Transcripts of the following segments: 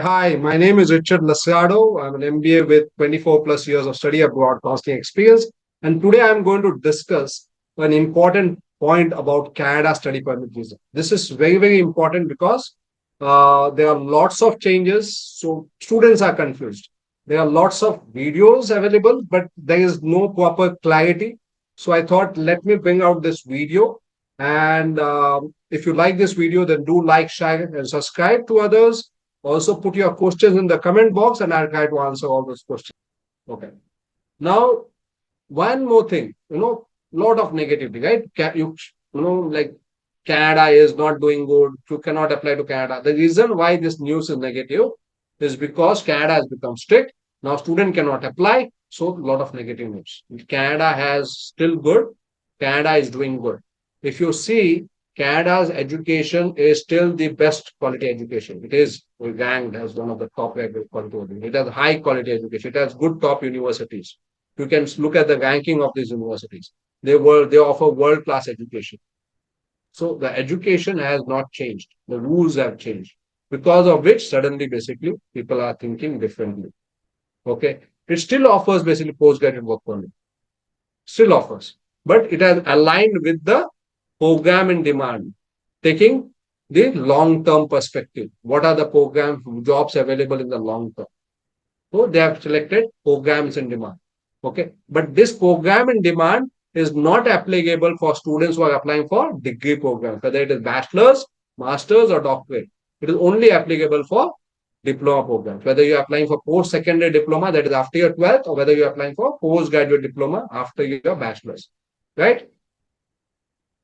Hi, my name is Richard Lasciardo. I'm an MBA with 24 plus years of study abroad counseling experience. And today I'm going to discuss an important point about Canada study permit visa. This is very, very important because there are lots of changes. So students are confused. There are lots of videos available, but there is no proper clarity. So I thought, let me bring out this video. And if you like this video, then do like, share, and subscribe to others. Also, put your questions in the comment box and I'll try to answer all those questions. Okay. Now, one more thing, lot of negativity, right? Like Canada is not doing good. You cannot apply to Canada. The reason why this news is negative is because Canada has become strict. Now, student cannot apply. So, a lot of negative news. Canada has still good. Canada is doing good. If you see, Canada's education is still the best quality education. It is ranked as one of the top ranked quality. It has high quality education. It has good top universities. You can look at the ranking of these universities. They offer world class education. So the education has not changed. The rules have changed, because of which suddenly basically people are thinking differently. Okay, it still offers basically postgraduate work permit. Still offers, but it has aligned with the program in demand, taking the long term perspective. What are the program jobs available in the long term? So they have selected programs in demand. Okay. But this program in demand is not applicable for students who are applying for degree programs, whether it is bachelor's, master's, or doctorate. It is only applicable for diploma programs. Whether you're applying for post-secondary diploma, that is after your 12th, or whether you're applying for postgraduate diploma after your bachelor's. Right?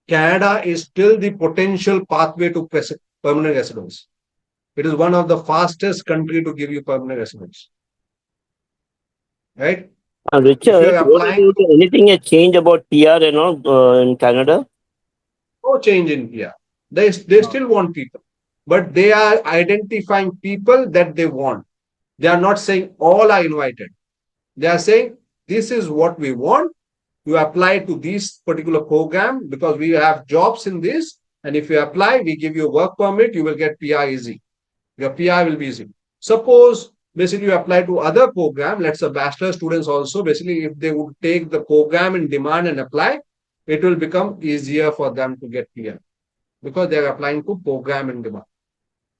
Canada is still the potential pathway to permanent residence. It is one of the fastest country to give you permanent residence. Right? If you Richard, are what applying, about anything a change about PR and all in Canada? no change in PR. They still want people, but they are identifying people that they want. They are not saying all are invited. They are saying this is what we want. You apply to this particular program because we have jobs in this. And if you apply, we give you a work permit, you will get PR easy. Your PR will be easy. Suppose basically you apply to other program, let's say bachelor students also, basically if they would take the program in demand and apply, it will become easier for them to get PR because they are applying to program in demand.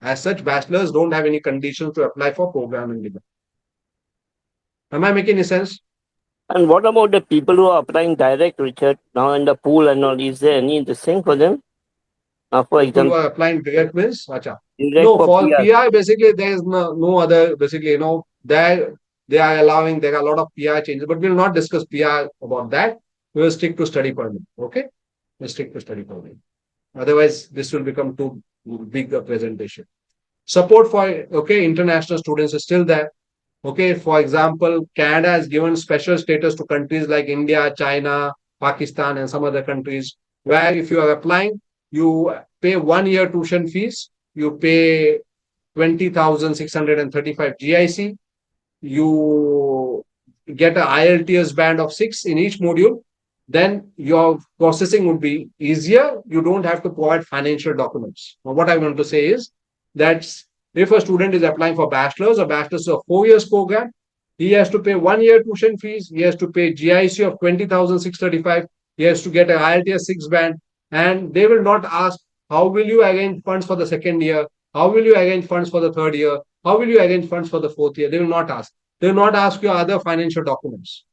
As such, bachelors don't have any conditions to apply for program in demand. Am I making any sense? And what about the people who are applying direct, Richard, now in the pool and all? Is there any the same for them? For People who example, are applying direct means, acha. direct No, for for PR. PR, basically, there is no other, basically, they are allowing, there are a lot of PR changes, but we will not discuss PR about that. We will stick to study permit. Okay? We'll stick to study permit. Otherwise, this will become too big a presentation. Support for, okay, international students is still there. Okay, for example, Canada has given special status to countries like India, China, Pakistan, and some other countries where if you are applying, you pay 1 year tuition fees, you pay 20,635 GIC, you get a IELTS band of 6 in each module, then your processing would be easier. You don't have to provide financial documents. Now, what I want to say is that if a student is applying for bachelor's, a bachelor's is a 4 years program, he has to pay 1 year tuition fees, he has to pay GIC of 20,635, he has to get an IELTS 6 band, and they will not ask, how will you arrange funds for the second year? How will you arrange funds for the third year? How will you arrange funds for the fourth year? They will not ask. They will not ask you other financial documents.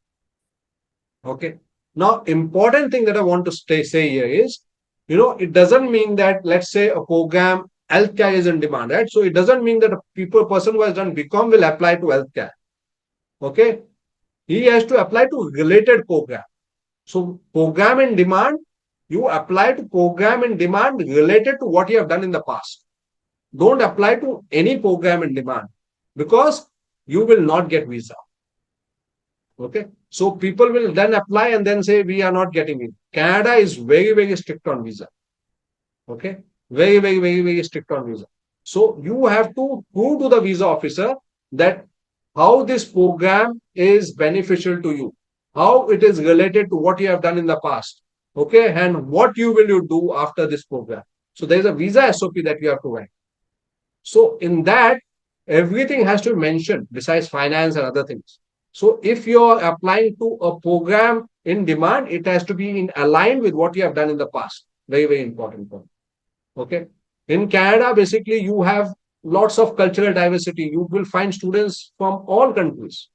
Okay. Now, important thing that I want to say here is, it doesn't mean that, let's say, a program healthcare is in demand, right? So it doesn't mean that a person who has done BCom will apply to healthcare. Okay. He has to apply to related program. So program in demand, you apply to program in demand related to what you have done in the past. Don't apply to any program in demand because you will not get visa. Okay. So people will then apply and then say, we are not getting it. Canada is very, very strict on visa. Okay. Very, very, very, very strict on visa. So you have to prove to the visa officer that how this program is beneficial to you, how it is related to what you have done in the past. Okay. And what will you do after this program. So there is a visa SOP that you have to write. So in that, Everything has to be mentioned besides finance and other things. So if you're applying to a program in demand, it has to be in aligned with what you have done in the past. Very, very important point. Okay. In Canada, basically, you have lots of cultural diversity. You will find students from all countries.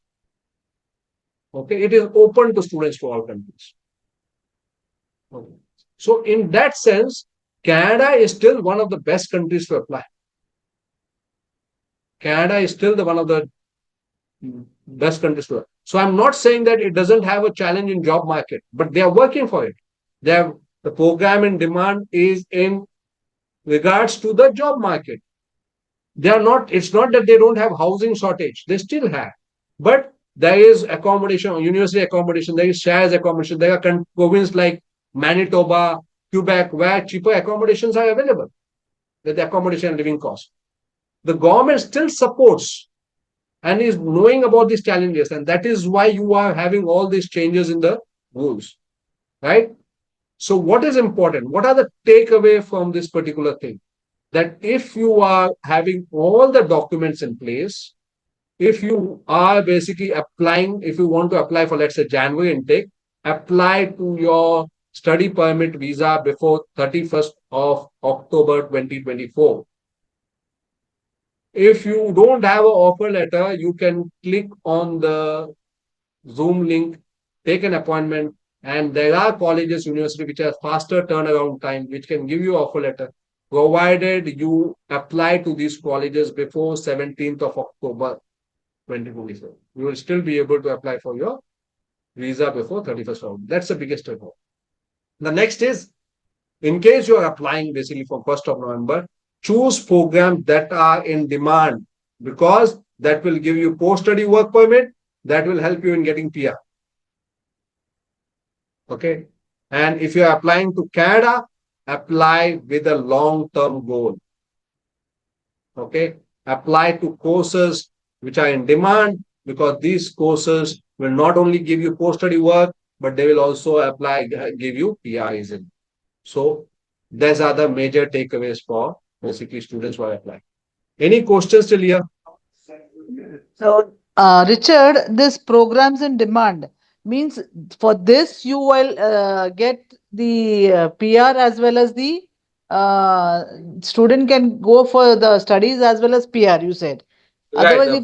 Okay. It is open to students to all countries. Okay. So in that sense, Canada is still one of the best countries to apply. Canada is still the one of the best countries to apply. So I'm not saying that it doesn't have a challenge in job market, but they are working for it. They have the program in demand is in regards to the job market. They are not, it's not that they don't have housing shortage. They still have. But there is accommodation, university accommodation, there is shares accommodation. There are provinces like Manitoba, Quebec, where cheaper accommodations are available with the accommodation and living cost. The government still supports and is knowing about these challenges. And that is why you are having all these changes in the rules, right? So what is important? What are the takeaway from this particular thing? That if you are having all the documents in place, if you are basically applying, if you want to apply for, let's say, January intake, apply to your study permit visa before 31st of October 2024. If you don't have an offer letter, you can click on the Zoom link, take an appointment, and there are colleges, university which have faster turnaround time, which can give you offer letter, provided you apply to these colleges before 17th of October 2024. You will still be able to apply for your visa before 31st of October. That's the biggest step. The next is, in case you are applying basically from 1st of November, choose programs that are in demand because that will give you post-study work permit, that will help you in getting PR. Okay. And if you are applying to Canada, apply with a long-term goal. Okay. Apply to courses which are in demand because these courses will not only give you post-study work, but they will also give you PR easily. So these are the major takeaways for basically students who are applying. Any questions till here? So, Richard, this programs in demand means for this you will get the PR as well as the uh, student can go for the studies as well as PR. You said. Right. Otherwise,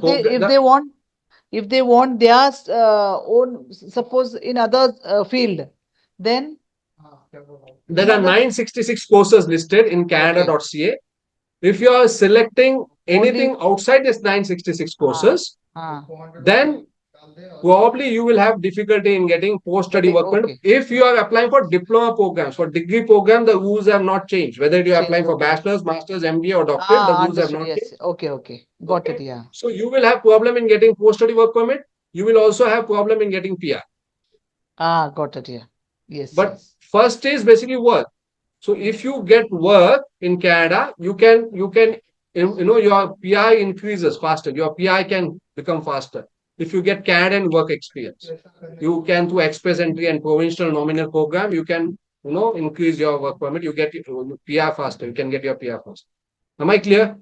if they want their own suppose in other field, then There in are other 966 courses listed in okay Canada.ca. If you are selecting only anything outside this 966 courses, ah then probably you will have difficulty in getting post-study getting work permit. okay If you are applying for diploma programs, for degree program, the rules have not changed. Whether you are change applying for okay bachelor's, master's, MBA or doctorate, the rules have understood not yes changed. okay got it Okay. yeah So you will have problem in getting post-study work permit. You will also have problem in getting PR. got it yeah yes But yes first is basically work. So if you get work in Canada, your PI increases faster. Your PI can become faster. If you get Canadian work experience, you can through express entry and provincial nominal program, you can, increase your work permit. You get PR faster. You can get your PR faster. Am I clear?